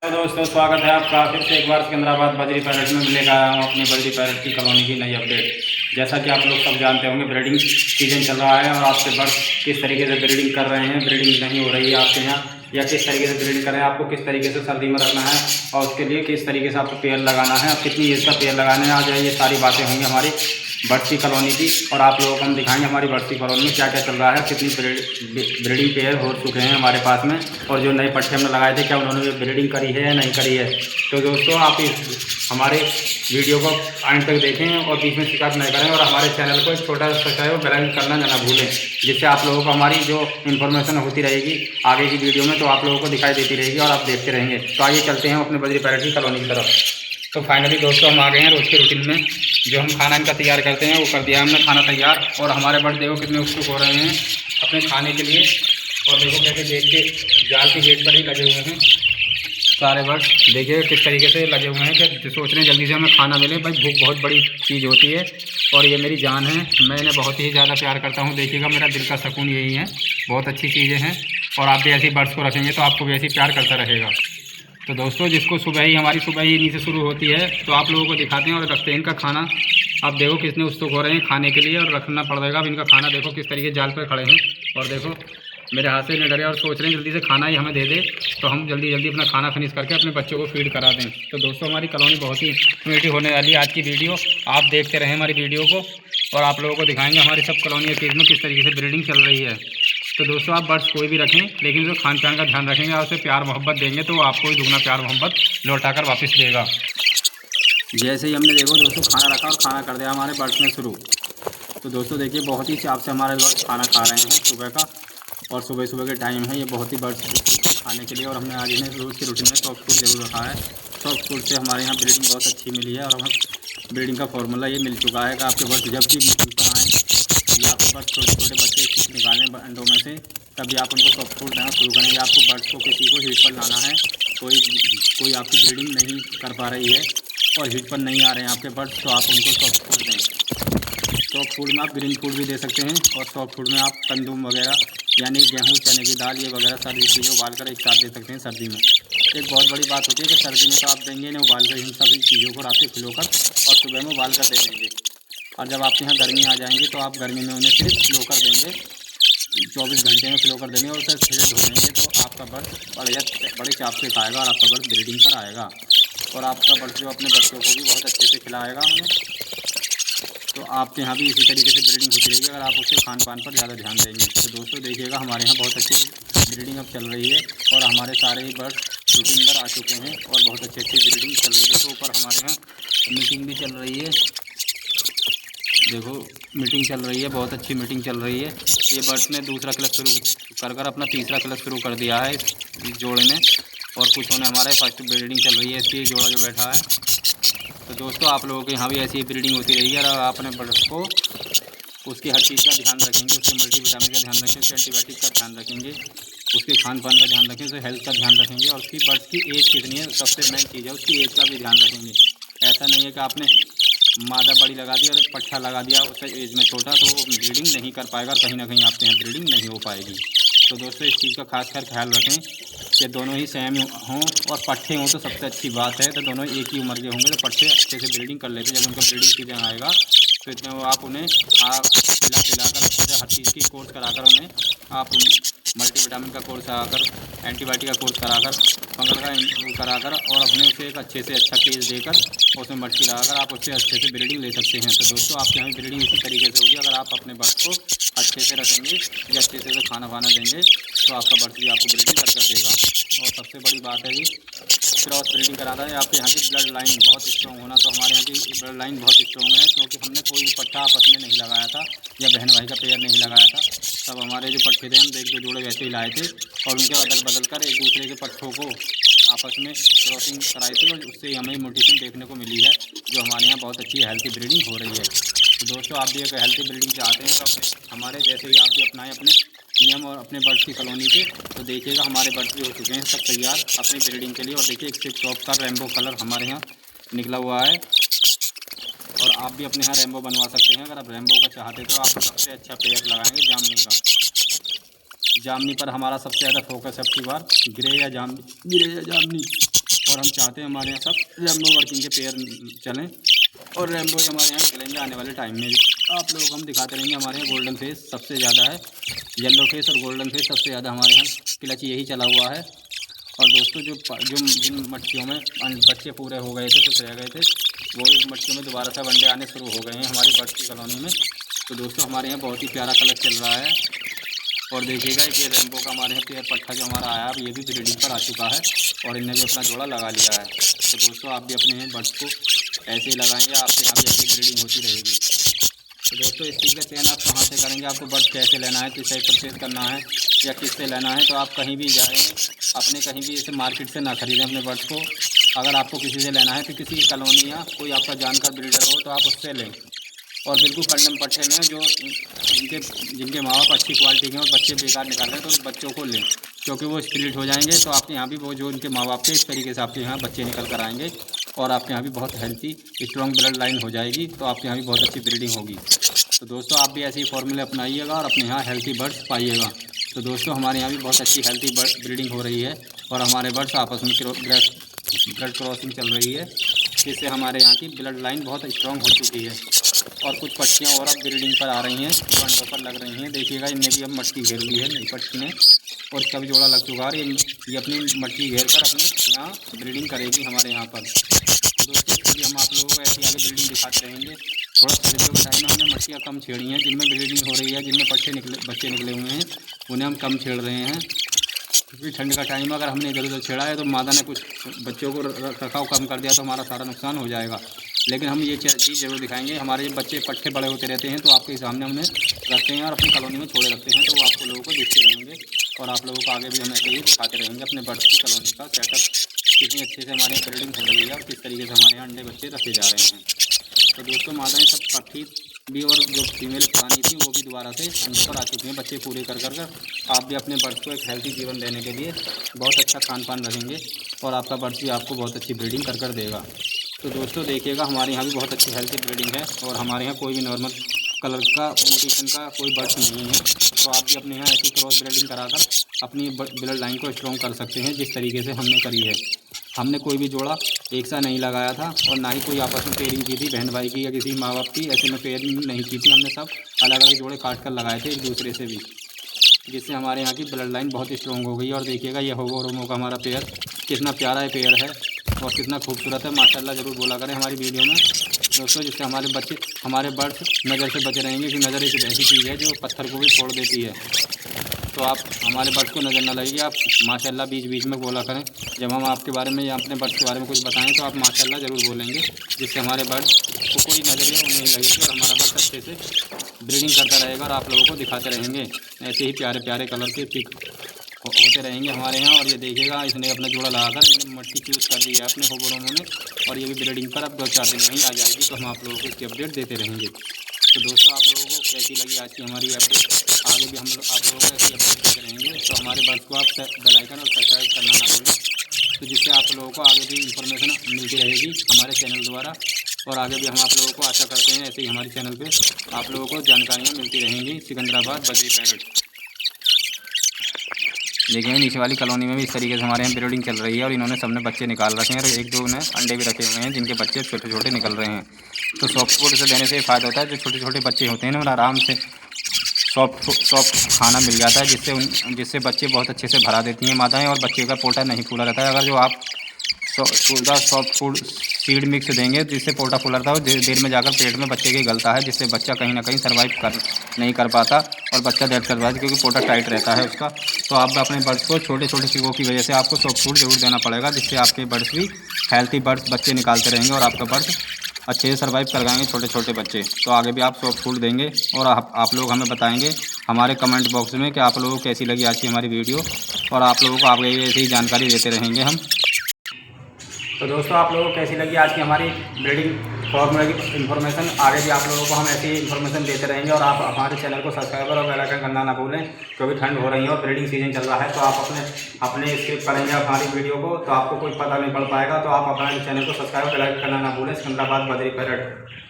तो दोस्तों स्वागत है आपका फिर से एक बार सिकंदराबाद बजरी पैरेट में लेकर आया हूँ अपनी बजरी पैरेट की कॉलोनी की नई अपडेट। जैसा कि आप लोग सब जानते होंगे ब्रीडिंग सीजन चल रहा है और आपके बर्ड किस तरीके से ब्रीडिंग कर रहे हैं, ब्रीडिंग नहीं हो रही है आपके यहाँ या किस तरीके से ब्रीडिंग कर रहे हैं, आपको किस तरीके से सर्दी में रखना है और उसके लिए किस तरीके से आपको पेयर लगाना है, आप कितनी एज का पेयर लगाना है, आज ये सारी बातें होंगी हमारी बर्ड्स कॉलोनी की। और आप लोगों को हम दिखाएंगे हमारी बर्ड्स कॉलोनी में क्या क्या चल रहा है, कितनी ब्रीडिंग पेयर हो चुके हैं हमारे पास में और जो नए पट्टे हमने लगाए थे क्या उन्होंने ब्रीडिंग करी है या नहीं करी है। तो दोस्तों आप इस हमारे वीडियो को अंत तक देखें और बीच में शिकायत नहीं करें और हमारे चैनल को एक छोटा सा है वो बेल करना ना भूलें, जिससे आप लोगों को हमारी जो इन्फॉर्मेशन होती रहेगी आगे की वीडियो में तो आप लोगों को दिखाई देती रहेगी और आप देखते रहेंगे। तो आइए चलते हैं अपने बजरी पैरेट की कॉलोनी की तरफ। तो फाइनली दोस्तों हम आ गए हैं रोज़ के रूटीन में, जो हम खाना इनका तैयार करते हैं वो कर दिया हमने खाना तैयार। और हमारे बर्ड देखो कितने उत्सुक हो रहे हैं अपने खाने के लिए और देखो कैसे गेट के जाल के गेट पर ही लगे हुए हैं सारे बर्ड। देखिए किस तरीके से लगे हुए हैं कि सोच रहे हैं जल्दी से हमें खाना मिले। भाई भूख बहुत बड़ी चीज़ होती है और ये मेरी जान है, मैं इन्हें बहुत ही ज़्यादा प्यार करता हूँ। देखिएगा मेरा दिल का सुकून यही है, बहुत अच्छी चीज़ें हैं और आप भी ऐसी बर्ड्स को रखेंगे तो आपको भी ऐसी प्यार करता रहेगा। तो दोस्तों जिसको हमारी सुबह ही इन्हीं से शुरू होती है तो आप लोगों को दिखाते हैं और रखते हैं इनका खाना। आप देखो कितने उत्सुक हो रहे हैं खाने के लिए और रखना पड़ेगा। अब इनका खाना देखो किस तरीके जाल पर खड़े हैं और देखो मेरे हाथ से नहीं डरे और सोच रहे हैं जल्दी से खाना ही हमें दे दे तो हम जल्दी जल्दी अपना खाना फिनिश करके अपने बच्चों को फीड करा दें। तो दोस्तों हमारी कॉलोनी बहुत ही इन्फॉर्मेटिव होने वाली है आज की वीडियो, आप देखते रहें हमारी वीडियो को और आप लोगों को दिखाएंगे हमारी सब कॉलोनी के में किस तरीके से ब्रीडिंग चल रही है। तो दोस्तों आप बर्ड्स कोई भी रखें लेकिन जो खान पान का ध्यान रखेंगे और उसे प्यार मोहब्बत देंगे तो आपको ही दुगना प्यार मोहब्बत लौटाकर वापस देगा। जैसे ही हमने देखो दोस्तों खाना रखा और खाना कर दिया हमारे बर्ड्स में शुरू। तो दोस्तों देखिए बहुत ही चाव से हमारे बर्ड्स खाना खा रहे हैं सुबह का और सुबह सुबह के टाइम है, ये बहुत ही बर्ड्स खाने के लिए। और हमने आज इन्हें रोज़ की रूटीन में सॉफ्ट फूड जरूर रखा है। सॉफ्ट फूड से हमारे यहाँ ब्रीडिंग बहुत अच्छी मिली है और हमें ब्रीडिंग का फार्मूला ये मिल चुका है कि आपके बर्ड्स जब भी मीटिंग पर आएँ या आपके बर्ड्स छोटे छोटे बच्चे चीज़ निकालें अंडों में से तभी आप उनको सॉफ्ट फूड देना शुरू करें। आपको बर्ड्स को किसी को हीट पर लाना है, कोई आपकी ब्रीडिंग नहीं कर पा रही है और हीट पर नहीं आ रहे हैं आपके बर्ड्स तो आप उनको सॉफ्ट फूड दें। सॉफ्ट फूड में आप ग्रीन फूड भी दे सकते हैं और सॉफ्ट फूड में आप कंदूम वगैरह यानी गेहूँ चने की दाल ये वगैरह सारी चीज़ें उबाल कर एक साथ दे सकते हैं सर्दी में। एक बहुत बड़ी बात होती है कि सर्दी में तो आप देंगे नहीं उबाल कर इन सभी चीज़ों को रात से फिलोकर और सुबह में उबाल कर दे देंगे और जब आपके यहाँ गर्मी आ जाएंगी तो आप गर्मी में उन्हें सिर्फ फ्लो कर देंगे, 24 घंटे में फ्लो कर देंगे और उसे फिर धोएंगे तो आपका बर्ड बड़े चाप से खाएगा और आपका बर्ड ब्रीडिंग पर आएगा और आपका बर्ड जो अपने बच्चों को भी बहुत अच्छे से खिलाएगा उन्हें। तो आपके यहाँ भी इसी तरीके से ब्रीडिंग होती रहेगी अगर आप उसके खान पान पर ज़्यादा ध्यान देंगे। तो दोस्तों देखिएगा हमारे यहाँ बहुत अच्छी ब्रीडिंग अब चल रही है और हमारे सारे ही बर्ड रूटीन पर आ चुके हैं और बहुत अच्छी ब्रीडिंग चल रही है। देखो ऊपर हमारे यहाँ मीटिंग भी चल रही है, देखो मीटिंग चल रही है, बहुत अच्छी मीटिंग चल रही है। ये बर्ड्स ने दूसरा क्लब शुरू कर अपना तीसरा क्लब शुरू कर दिया है इस जोड़े ने और कुछ होने हमारे फर्स्ट ब्रीडिंग चल रही है इसकी जोड़ा जो बैठा है। तो दोस्तों आप लोगों के यहाँ भी ऐसी ब्रीडिंग होती रहेगी और आप अपने बर्ड्स को उसकी हर चीज़ का ध्यान रखेंगे, उसके मल्टीविटामिन का ध्यान रखेंगे, उसके एंटीबायोटिक का ध्यान रखेंगे, उसके खान पान का ध्यान रखेंगे, उसके हेल्थ का ध्यान रखेंगे और उसकी बर्ड्स की एज कितनी है सबसे मेन चीज़ है उसकी एज का भी ध्यान रखेंगे। ऐसा नहीं है कि आपने मादा बड़ी लगा दी और एक पट्ठा लगा दिया उसका एज में छोटा तो वो ब्रीडिंग नहीं कर पाएगा, कहीं ना कहीं आपके यहाँ ब्रीडिंग नहीं हो पाएगी। तो दोस्तों इस चीज़ का खासकर ख्याल रखें कि दोनों ही सेम हों और पट्ठे हों तो सबसे अच्छी बात है। तो दोनों एक ही उम्र के होंगे तो पट्ठे अच्छे से ब्रीडिंग कर लेते हैं। जब उनका ब्रीडिंग सीजन आएगा तो इतने वो आप उन्हें पिलाकर हर चीज़ की कोर्स कराकर उन्हें आप मल्टीविटामिन का कोर्स कराकर एंटीबायोटिक का कोर्स कराकर फंगल का कराकर और अपने उसे एक अच्छे से अच्छा केज देकर उसमें मटकी लगाकर आप उससे अच्छे से ब्रीडिंग ले सकते हैं। तो दोस्तों आपके यहाँ ब्रीडिंग इसी तरीके से होगी अगर आप अपने बर्ड को अच्छे से रखेंगे या अच्छे से खाना वाना देंगे तो आपका बर्ड भी आपको ब्रीडिंग कर देगा। और सबसे बड़ी बात है कि क्रॉस ब्रीडिंग कराना है आपके यहाँ की ब्लड लाइन बहुत स्ट्रॉन्ग होना। तो हमारे यहाँ की ब्लड लाइन बहुत स्ट्रॉन्ग है क्योंकि हमने कोई भी पट्टा आपस में नहीं लगाया था या बहन भाई का पेयर नहीं लगाया था। सब हमारे जो पट्टे थे हम एक दो जोड़े वैसे ही लाए थे और उनके बदल कर एक दूसरे के पट्टों को आपस में क्रॉसिंग कराई थी और उससे हमें म्यूटेशन देखने को मिली है जो हमारे यहाँ बहुत अच्छी हेल्थी ब्रीडिंग हो रही है। तो दोस्तों आप भी एक हेल्थी ब्रीडिंग चाहते हैं तो हमारे जैसे ही आप भी अपनाएं अपने नियम और अपने बर्ड्स की कॉलोनी के। तो देखिएगा हमारे बर्ड्स भी हो चुके हैं सब तैयार अपनी ब्रीडिंग के लिए और देखिए एक सिर्फ टॉप का रेनबो कलर हमारे यहाँ निकला हुआ है और आप भी अपने यहाँ रेनबो बनवा सकते हैं। अगर आप रेनबो का चाहते तो आप सबसे अच्छा पेयर लगाएंगे जामनी का। जामनी पर हमारा सबसे ज़्यादा फोकस है अब की बार, ग्रे या जामनी। और हम चाहते हैं हमारे यहाँ सब रेम्बो वर्किंग के पेयर चलें और रेम्बो ही हमारे यहाँ निकलेंगे आने वाले टाइम में भी। आप लोगों को हम दिखाते रहेंगे। हमारे यहाँ गोल्डन फेस सबसे ज़्यादा है, येलो फेस और गोल्डन फेस सबसे ज़्यादा हमारे यहाँ क्लच यही चला हुआ है। और दोस्तों जो जिन मटकियों में बच्चे पूरे हो गए थे, कुछ रह गए थे, वो इस मटकियों में दोबारा से अंडे आने शुरू हो गए हैं हमारी बर्ड्स की कॉलोनी में। तो दोस्तों हमारे यहाँ बहुत ही प्यारा कलर चल रहा है। और देखिएगा कि रेम्बो का हमारे यहाँ पेयर पट्ठा जो हमारा आया अब ये भी ब्रीडिंग पर आ चुका है और इनने भी अपना जोड़ा लगा लिया है। तो दोस्तों आप भी अपने यहाँ बर्ड्स को ऐसे ही लगाएंगे, आपके यहाँ भी ऐसी ब्रीडिंग होती रहेगी। तो दोस्तों इस चीज़ का चयन आप कहाँ से करेंगे, आपको बर्ड्स कैसे लेना है, किससे परचेज करना है या किससे लेना है, तो आप कहीं भी जाएँ, अपने कहीं भी इसे मार्केट से ना खरीदें अपने बर्ड्स को। अगर आपको किसी से लेना है तो किसी कॉलोनी या कोई आपका जानकार ब्रीडर हो तो आप उससे लें। और बिल्कुल कंडम पट्टे लें जो जिनके माँ बाप अच्छी क्वालिटी के और बच्चे बेकार निकाल रहे हैं, तो उस बच्चों को लें, क्योंकि वो स्प्लिट हो जाएंगे। तो आपके यहाँ भी वो जो उनके माँ बाप के इस तरीके से आपके यहाँ बच्चे निकल कर आएंगे और आपके यहाँ भी बहुत हेल्थी स्ट्रॉन्ग ब्लड लाइन हो जाएगी। तो आपके यहाँ भी बहुत अच्छी ब्रीडिंग होगी। तो दोस्तों आप भी ऐसे ही फॉर्मूले अपनाइएगा और अपने यहाँ हेल्थी बर्ड्स पाइएगा। तो दोस्तों हमारे यहाँ भी बहुत अच्छी हेल्थी ब्रीडिंग हो रही है और हमारे बर्ड्स आपस में ब्लड क्रॉसिंग चल रही है, जिससे हमारे यहाँ की ब्लड लाइन बहुत स्ट्रॉन्ग हो चुकी है। और कुछ पट्टियाँ और अब ब्रीडिंग पर आ रही हैं, जो अंडों पर लग रही हैं। देखिएगा इनने भी अब मटकी घेर ली है नई पट्टी ने और इसका भी जोड़ा लग चुका है। ये अपनी मटकी घेर कर अपने यहाँ ब्रीडिंग करेगी हमारे यहाँ पर। तो दोस्तों इसलिए हम आप लोगों को ऐसी आगे ब्रीडिंग दिखाते रहेंगे। थोड़ा सर्दियों के टाइम में हमने मटकियाँ कम छेड़ी हैं, जिनमें ब्रीडिंग हो रही है, जिनमें बच्चे निकले हुए हैं, उन्हें हम कम छेड़ रहे हैं। क्योंकि ठंड का टाइम अगर हमने इधर उधर छेड़ा है तो मादा ने कुछ बच्चों को रखाव कम कर दिया तो हमारा सारा नुकसान हो जाएगा। लेकिन हम ये चीज़ ज़रूर दिखाएंगे। हमारे बच्चे पट्टे बड़े होते रहते हैं तो आपके सामने हमने रखते हैं और अपनी कॉलोनी में छोड़े रखते हैं, तो वो आपको लोगों को दिखते रहेंगे और आप लोगों को आगे भी हम ऐसे ही दिखाते रहेंगे अपने बर्ड्स की कॉलोनी का सेटअप, कितनी अच्छे से हमारे यहाँ ब्रीडिंग हो रही है और किस तरीके से हमारे यहाँ अंडे बच्चे रखे जा रहे हैं। तो दोस्तों माताएँ सब पट्टी भी और जो फीमेल पुरानी थी वो भी दोबारा से अंडों पर आ चुकी हैं बच्चे पूरे कर कर। आप भी अपने बर्ड्स को एक हेल्थी जीवन देने के लिए बहुत अच्छा खान पान रखेंगे और आपका बर्ड्स भी आपको बहुत अच्छी ब्रीडिंग कर देगा। तो दोस्तों देखिएगा हमारे यहाँ भी बहुत अच्छी हेल्थी ब्रीडिंग है और हमारे यहाँ कोई भी नॉर्मल कलर का म्यूटेशन का कोई बर्ड्स नहीं है। तो आप भी अपने यहाँ ऐसी क्रॉस ब्रीडिंग कराकर अपनी ब्लड लाइन को स्ट्रॉन्ग कर सकते हैं, जिस तरीके से हमने करी है। हमने कोई भी जोड़ा एक सा नहीं लगाया था और ना ही कोई आपस में पेयरिंग की थी बहन भाई की या किसी माँ बाप की, ऐसे में पेयरिंग नहीं की थी। हमने सब अलग अलग जोड़े काट कर लगाए थे एक दूसरे से भी, जिससे हमारे यहाँ की ब्लड लाइन बहुत स्ट्रॉन्ग हो गई। और देखिएगा ये होगोरोमो का हमारा पेयर कितना प्यारा है पेयर है और कितना खूबसूरत है, माशाल्लाह ज़रूर बोला करें हमारी वीडियो में दोस्तों, जिससे हमारे बर्ड्स नज़र से बचे रहेंगे। कि नज़र एक ऐसी चीज़ है जो पत्थर को भी फोड़ देती है। तो आप हमारे बर्ड्स को नज़र ना लगेगी, आप माशाल्लाह बीच बीच में बोला करें। जब हम आपके बारे में या अपने बर्ड्स के बारे में कुछ बताएं तो आप माशाल्लाह ज़रूर बोलेंगे, जिससे हमारे बर्ड्स को कोई नज़रिया नहीं लगेगी और हमारा बर्ड अच्छे से ब्रीडिंग करता रहेगा और आप लोगों को दिखाते रहेंगे। ऐसे ही प्यारे प्यारे कलर के पिक होते रहेंगे हमारे यहाँ। और ये देखिएगा इसने अपना जोड़ा लगाकर इसने मटकी चूज़ कर दी है अपने होगोरोमो ने और ये भी ब्रीडिंग पर अब 2-4 दिन में ही आ जाएगी। तो हम आप लोगों को इसकी अपडेट देते रहेंगे। तो दोस्तों आप लोगों को कैसी लगी आज की हमारी अपडेट, आगे भी हम लोग आप लोगों को ऐसी अपडेट देते रहेंगे। तो हमारे बर्ड्स को आप बेल आइकन और सब्सक्राइब करना ना भूलें, तो जिससे आप लोगों को आगे भी इंफॉर्मेशन मिलती रहेगी हमारे चैनल द्वारा। और आगे भी हम आप लोगों को आशा करते हैं ऐसे ही हमारे चैनल पे आप लोगों को जानकारियाँ मिलती रहेंगी। सिकंदराबाद बजरी पैरट देखिए नीचे वाली कॉलोनी में भी इस तरीके से हमारे यहाँ ब्रीडिंग चल रही है और इन्होंने सबने बच्चे निकाल रखे हैं और 1-2 ने अंडे भी रखे हुए हैं, जिनके बच्चे छोटे छोटे निकल रहे हैं। तो सॉफ्ट फूड से देने से फ़ायदा होता है, जो छोटे छोटे बच्चे होते हैं ना, आराम से सॉफ्ट खाना मिल जाता है, जिससे बच्चे बहुत अच्छे से भरा देती हैं माताएँ और बच्चे का पोटा नहीं फूला रहता है। अगर जो आप सॉफ्ट फूड सीड मिक्स देंगे जिससे पोटा फूला रहता है और देर में जाकर पेट में बच्चे के गलता है, जिससे बच्चा कहीं ना कहीं सर्वाइव नहीं कर पाता और बच्चा डेथ कर पाता है, क्योंकि पोटा टाइट रहता है उसका। तो आप अपने बर्ड्स को छोटे छोटे पिगों की वजह से आपको सॉफ्ट फूड जरूर देना पड़ेगा, जिससे आपके बर्ड्स भी हेल्थी बर्ड्स बच्चे निकालते रहेंगे और आपका बर्ड्स अच्छे से सर्वाइव कर पाएंगे छोटे छोटे बच्चे। तो आगे भी आप सॉफ्ट फूड देंगे और आप लोग हमें बताएंगे हमारे कमेंट बॉक्स में कि आप लोगों को कैसी लगी आज की हमारी वीडियो, और आप लोगों को आगे ऐसी ही जानकारी देते रहेंगे हम। तो दोस्तों आप लोगों को कैसी लगी आज की हमारी ब्रीडिंग फॉर्मूला की इन्फॉर्मेशन, आगे भी आप लोगों को हम ऐसी इन्फॉर्मेशन देते रहेंगे। और आप हमारे चैनल को सब्सक्राइब और बेल आइकन करना ना भूलें, क्योंकि ठंड हो रही है और ब्रीडिंग सीजन चल रहा है। तो आप अपने स्किप करेंगे हमारी वीडियो को तो आपको कुछ पता नहीं पड़ पाएगा। तो आप अपने चैनल को सब्सक्राइब बेल आइकन करना ना भूलें। सिकंदराबाद बजरी पैरट।